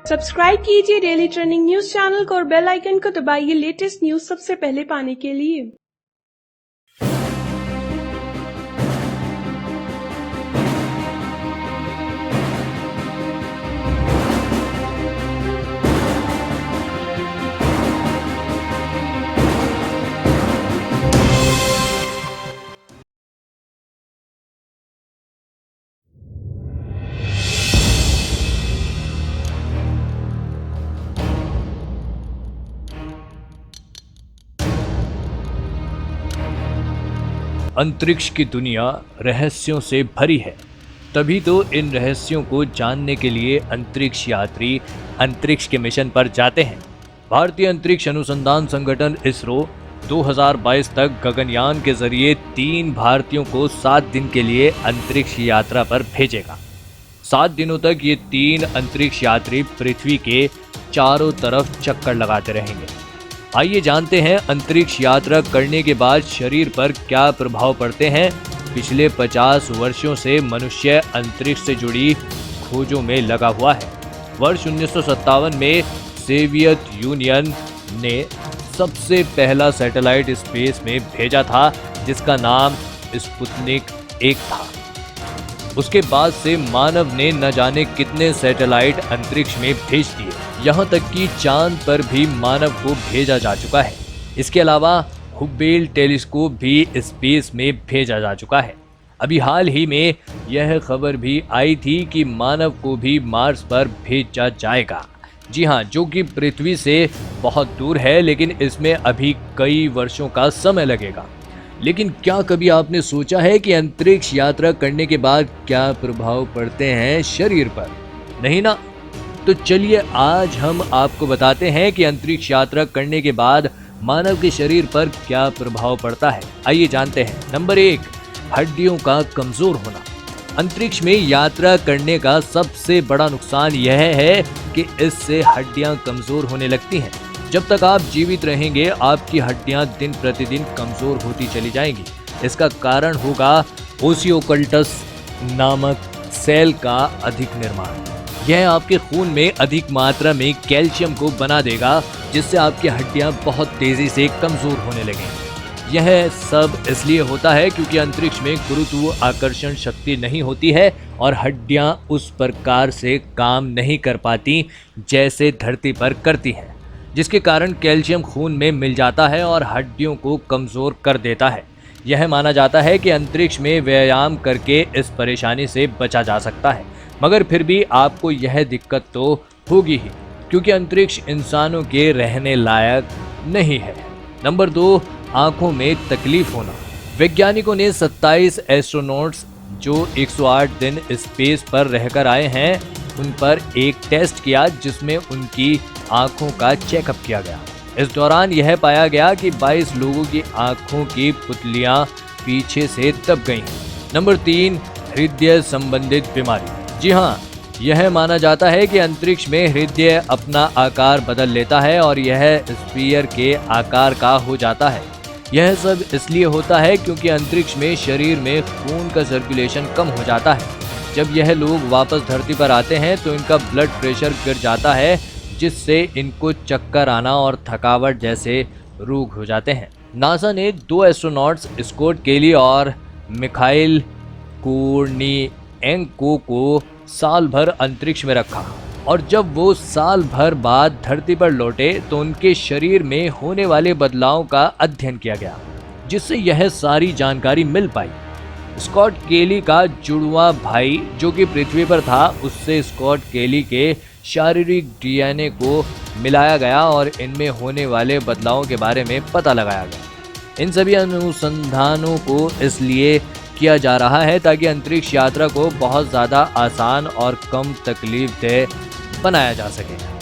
Subscribe कीजिए daily trending news channel को और बेल आइकन को दबाइए लेटेस्ट न्यूज सबसे पहले पाने के लिए। अंतरिक्ष की दुनिया रहस्यों से भरी है, तभी तो इन रहस्यों को जानने के लिए अंतरिक्ष यात्री अंतरिक्ष के मिशन पर जाते हैं। भारतीय अंतरिक्ष अनुसंधान संगठन इसरो 2022 तक गगनयान के जरिए 3 भारतीयों को 7 दिन के लिए अंतरिक्ष यात्रा पर भेजेगा। 7 दिनों तक ये 3 अंतरिक्ष यात्री पृथ्वी के चारों तरफ चक्कर लगाते रहेंगे। आइए जानते हैं अंतरिक्ष यात्रा करने के बाद शरीर पर क्या प्रभाव पड़ते हैं। पिछले 50 वर्षों से मनुष्य अंतरिक्ष से जुड़ी खोजों में लगा हुआ है। वर्ष 1957 में सोवियत यूनियन ने सबसे पहला सैटेलाइट स्पेस में भेजा था, जिसका नाम स्पुतनिक 1 था। उसके बाद से मानव ने न जाने कितने सैटेलाइट अंतरिक्ष में भेज दिए, यहाँ तक कि चांद पर भी मानव को भेजा जा चुका है। इसके अलावा हुबेल टेलीस्कोप भी स्पेस में भेजा जा चुका है। अभी हाल ही में यह खबर भी आई थी कि मानव को भी मार्स पर भेजा जाएगा। जी हाँ, जो कि पृथ्वी से बहुत दूर है, लेकिन इसमें अभी कई वर्षों का समय लगेगा। लेकिन क्या कभी आपने सोचा है कि अंतरिक्ष यात्रा करने के बाद क्या प्रभाव पड़ते हैं शरीर पर? नहीं ना? तो चलिए आज हम आपको बताते हैं कि अंतरिक्ष यात्रा करने के बाद मानव के शरीर पर क्या प्रभाव पड़ता है। आइए जानते हैं। नंबर 1, हड्डियों का कमजोर होना। अंतरिक्ष में यात्रा करने का सबसे बड़ा नुकसान यह है कि इससे हड्डियां कमजोर होने लगती हैं। जब तक आप जीवित रहेंगे, आपकी हड्डियां दिन प्रतिदिन कमजोर होती चली जाएंगी। इसका कारण होगा ओसियोकल्टस नामक सेल का अधिक निर्माण। यह आपके खून में अधिक मात्रा में कैल्शियम को बना देगा, जिससे आपकी हड्डियां बहुत तेजी से कमजोर होने लगेंगी। यह सब इसलिए होता है क्योंकि अंतरिक्ष में गुरुत्वाकर्षण शक्ति नहीं होती है और हड्डियां उस प्रकार से काम नहीं कर पाती जैसे धरती पर करती हैं, जिसके कारण कैल्शियम खून में मिल जाता है और हड्डियों को कमजोर कर देता है। यह माना जाता है कि अंतरिक्ष में व्यायाम करके इस परेशानी से बचा जा सकता है, मगर फिर भी आपको यह दिक्कत तो होगी ही, क्योंकि अंतरिक्ष इंसानों के रहने लायक नहीं है। नंबर 2, आंखों में तकलीफ होना। वैज्ञानिकों ने 27 एस्ट्रोनॉट्स जो 108 दिन स्पेस पर रहकर आए हैं, उन पर एक टेस्ट किया जिसमें उनकी आंखों का चेकअप किया गया। इस दौरान यह पाया गया कि 22 लोगों की आंखों की पुतलियां पीछे से दब गई हैं। नंबर 3, हृदय संबंधित बीमारी। जी हाँ, यह माना जाता है कि अंतरिक्ष में हृदय अपना आकार बदल लेता है और यह स्फीयर के आकार का हो जाता है। यह सब इसलिए होता है क्योंकि अंतरिक्ष में शरीर में खून का सर्कुलेशन कम हो जाता है। जब यह लोग वापस धरती पर आते हैं तो इनका ब्लड प्रेशर गिर जाता है, जिससे इनको चक्कर आना और थकावट जैसे रोग हो जाते हैं। नासा ने 2 एस्ट्रोनॉट्स स्कॉट केली और मिखाइल कोर्निएंको को साल भर अंतरिक्ष में रखा और जब वो साल भर बाद धरती पर लौटे तो उनके शरीर में होने वाले बदलावों का अध्ययन किया गया, जिससे यह सारी जानकारी मिल पाई। स्कॉट केली का जुड़वा भाई जो कि पृथ्वी पर था, उससे स्कॉट केली के शारीरिक डीएनए को मिलाया गया और इनमें होने वाले बदलावों के बारे में पता लगाया गया। इन सभी अनुसंधानों को इसलिए किया जा रहा है ताकि अंतरिक्ष यात्रा को बहुत ज़्यादा आसान और कम तकलीफदेह बनाया जा सके।